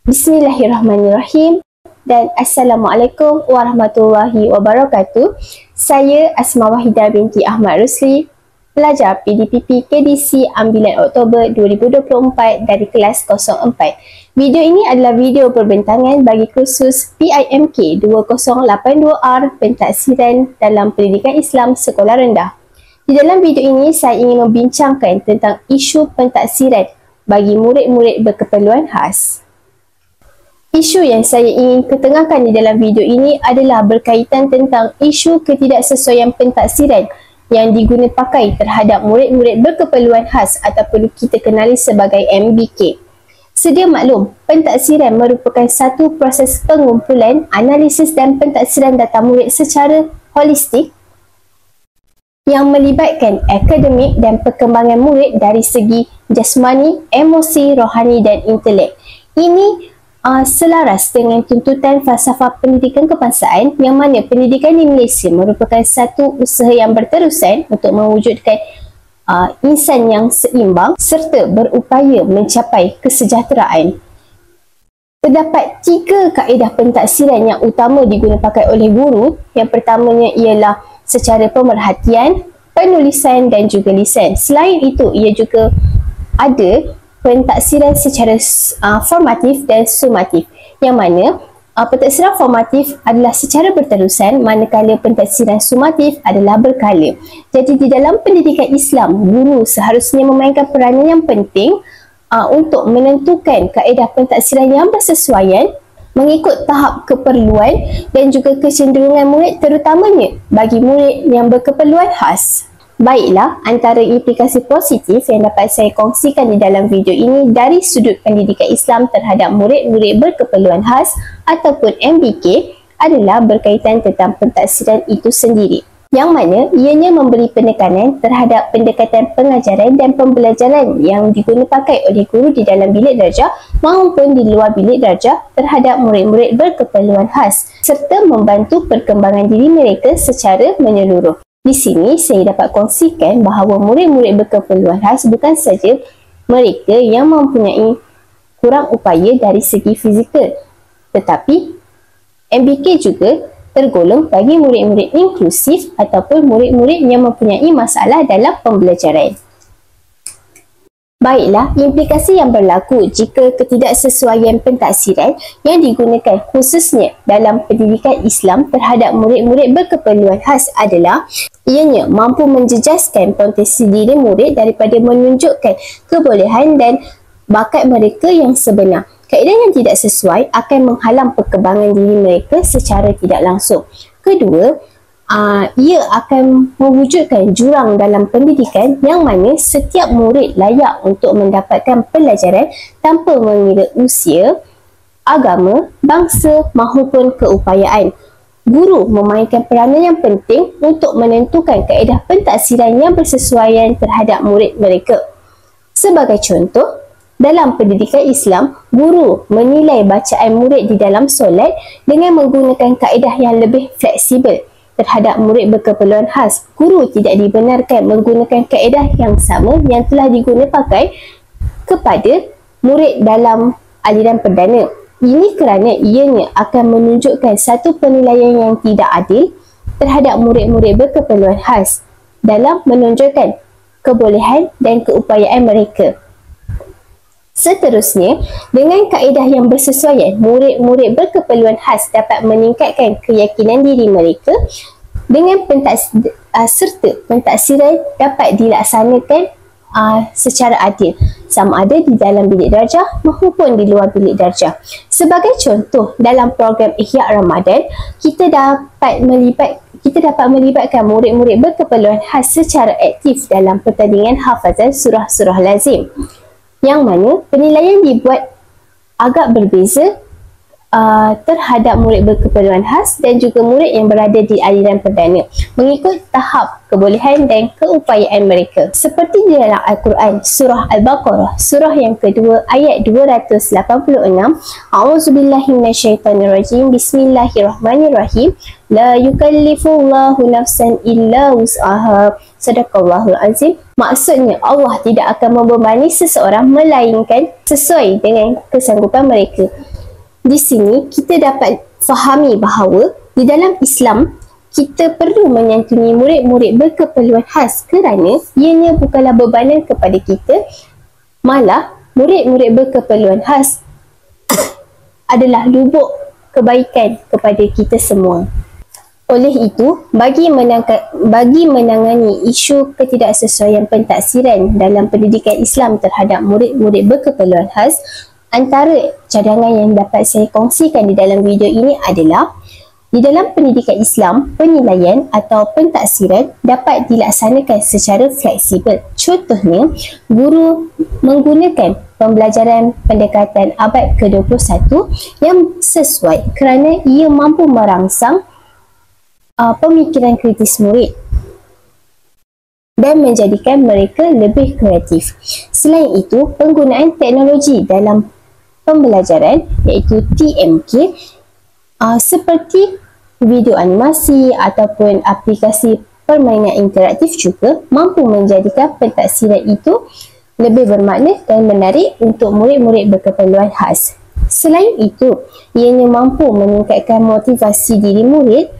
Bismillahirrahmanirrahim dan Assalamualaikum warahmatullahi wabarakatuh. Saya Asma Wahidah binti Ahmad Rusli, pelajar PDPP KDC Ambilan Oktober 2024 dari kelas 04. Video ini adalah video perbincangan bagi kursus PIMK 2082R Pentaksiran dalam Pendidikan Islam Sekolah Rendah. Di dalam video ini saya ingin membincangkan tentang isu pentaksiran bagi murid-murid berkeperluan khas. Isu yang saya ingin ketengahkan di dalam video ini adalah berkaitan tentang isu ketidaksesuaian pentaksiran yang diguna pakai terhadap murid-murid berkeperluan khas ataupun kita kenali sebagai MBK. Sedia maklum, pentaksiran merupakan satu proses pengumpulan, analisis dan pentaksiran data murid secara holistik yang melibatkan akademik dan perkembangan murid dari segi jasmani, emosi, rohani dan intelek. Ini selaras dengan tuntutan falsafah pendidikan kebangsaan yang mana pendidikan di Malaysia merupakan satu usaha yang berterusan untuk mewujudkan insan yang seimbang serta berupaya mencapai kesejahteraan. Terdapat 3 kaedah pentaksiran yang utama digunakan pakai oleh guru. Yang pertamanya ialah secara pemerhatian, penulisan dan juga lisan. Selain itu, ia juga ada pentaksiran secara formatif dan sumatif, yang mana pentaksiran formatif adalah secara berterusan manakala pentaksiran sumatif adalah berkala. Jadi di dalam pendidikan Islam, guru seharusnya memainkan peranan yang penting untuk menentukan kaedah pentaksiran yang bersesuaian mengikut tahap keperluan dan juga kecenderungan murid, terutamanya bagi murid yang berkeperluan khas. Baiklah, antara implikasi positif yang dapat saya kongsikan di dalam video ini dari sudut pendidikan Islam terhadap murid-murid berkeperluan khas ataupun MBK adalah berkaitan tentang pentaksiran itu sendiri, yang mana ianya memberi penekanan terhadap pendekatan pengajaran dan pembelajaran yang digunakan pakai oleh guru di dalam bilik darjah maupun di luar bilik darjah terhadap murid-murid berkeperluan khas serta membantu perkembangan diri mereka secara menyeluruh. Di sini saya dapat kongsikan bahawa murid-murid berkeperluan khas bukan saja mereka yang mempunyai kurang upaya dari segi fizikal, tetapi MBK juga tergolong bagi murid-murid inklusif ataupun murid-murid yang mempunyai masalah dalam pembelajaran. Baiklah, implikasi yang berlaku jika ketidaksesuaian pentaksiran yang digunakan khususnya dalam pendidikan Islam terhadap murid-murid berkeperluan khas adalah ianya mampu menjejaskan potensi diri murid daripada menunjukkan kebolehan dan bakat mereka yang sebenar. Kaedah yang tidak sesuai akan menghalang perkembangan diri mereka secara tidak langsung. Kedua, ia akan mewujudkan jurang dalam pendidikan yang mana setiap murid layak untuk mendapatkan pelajaran tanpa mengira usia, agama, bangsa maupun keupayaan. Guru memainkan peranan yang penting untuk menentukan kaedah pentaksiran yang bersesuaian terhadap murid mereka. Sebagai contoh, dalam pendidikan Islam, guru menilai bacaan murid di dalam solat dengan menggunakan kaedah yang lebih fleksibel. Terhadap murid berkeperluan khas, guru tidak dibenarkan menggunakan kaedah yang sama yang telah digunakan pakai kepada murid dalam aliran perdana. Ini kerana ianya akan menunjukkan satu penilaian yang tidak adil terhadap murid-murid berkeperluan khas dalam menonjolkan kebolehan dan keupayaan mereka. Seterusnya, dengan kaedah yang bersesuaian, murid-murid berkeperluan khas dapat meningkatkan keyakinan diri mereka dengan serta pentaksiran dapat dilaksanakan secara adil, sama ada di dalam bilik darjah maupun di luar bilik darjah. Sebagai contoh, dalam program Ihya Ramadan, kita dapat melibatkan murid-murid berkeperluan khas secara aktif dalam pertandingan hafazan surah-surah lazim, yang mana penilaian dibuat agak berbeza terhadap murid berkeperluan khas dan juga murid yang berada di aliran perdana mengikut tahap kebolehan dan keupayaan mereka. Seperti di dalam Al-Quran, surah Al-Baqarah, surah yang kedua ayat 286, A'udzubillahi minasyaitonirrajim, Bismillahirrahmanirrahim, La yukallifullahu nafsan illa wus'aha, Sadaqallahul azim. Maksudnya Allah tidak akan membebani seseorang melainkan sesuai dengan kesanggupan mereka. Di sini kita dapat fahami bahawa di dalam Islam kita perlu menyantuni murid-murid berkeperluan khas kerana ianya bukanlah bebanan kepada kita, malah murid-murid berkeperluan khas adalah lubuk kebaikan kepada kita semua. Oleh itu, bagi menangani isu ketidaksesuaian pentaksiran dalam pendidikan Islam terhadap murid-murid berkeperluan khas, antara cadangan yang dapat saya kongsikan di dalam video ini adalah di dalam pendidikan Islam, penilaian atau pentaksiran dapat dilaksanakan secara fleksibel. Contohnya, guru menggunakan pembelajaran pendekatan abad ke-21 yang sesuai kerana ia mampu merangsang pemikiran kritis murid dan menjadikan mereka lebih kreatif. Selain itu, penggunaan teknologi dalam pembelajaran iaitu TMK seperti video animasi ataupun aplikasi permainan interaktif juga mampu menjadikan pentaksiran itu lebih bermakna dan menarik untuk murid-murid berkeperluan khas. Selain itu, ianya mampu meningkatkan motivasi diri murid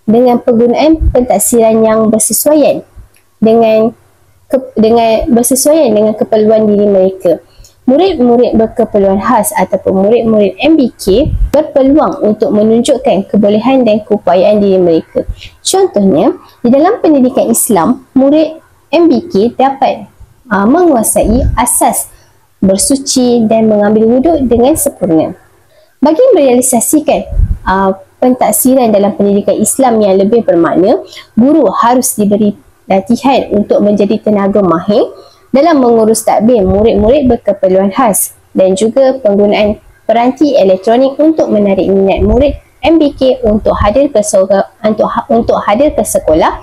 dengan penggunaan pentaksiran yang bersesuaian dengan keperluan diri mereka. Murid-murid berkeperluan khas ataupun murid-murid MBK berpeluang untuk menunjukkan kebolehan dan keupayaan diri mereka. Contohnya, di dalam pendidikan Islam, murid MBK dapat menguasai asas bersuci dan mengambil wuduk dengan sempurna. Bagi merealisasikan pentaksiran dalam pendidikan Islam yang lebih bermakna, guru harus diberi latihan untuk menjadi tenaga mahir dalam mengurus takbir murid-murid berkeperluan khas dan juga penggunaan peranti elektronik untuk menarik minat murid MBK untuk hadir ke sekolah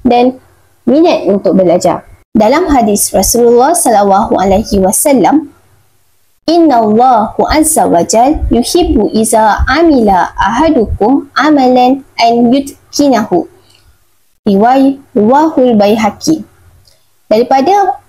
dan minat untuk belajar. Dalam hadis Rasulullah SAW, Innallahu azza wa jal yuhibbu iza amila ahadukum amalan an yutqinahu. Riwayahul Baihaqi. Daripada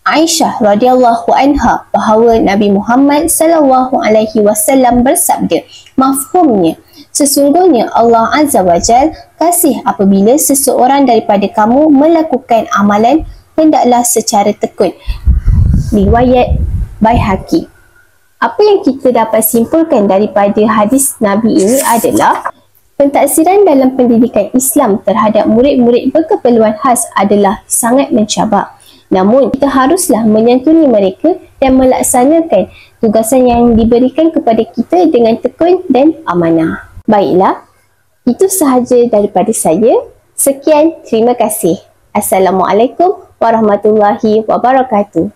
Aisyah radhiyallahu anha bahawa Nabi Muhammad sallallahu alaihi wasallam bersabda, mafhumnya, sesungguhnya Allah azza wa jal kasih apabila seseorang daripada kamu melakukan amalan hendaklah secara tekun. Riwayat Baihaqi. Apa yang kita dapat simpulkan daripada hadis Nabi ini adalah pentaksiran dalam pendidikan Islam terhadap murid-murid berkeperluan khas adalah sangat mencabar. Namun, kita haruslah menyantuni mereka dan melaksanakan tugasan yang diberikan kepada kita dengan tekun dan amanah. Baiklah, itu sahaja daripada saya. Sekian, terima kasih. Assalamualaikum warahmatullahi wabarakatuh.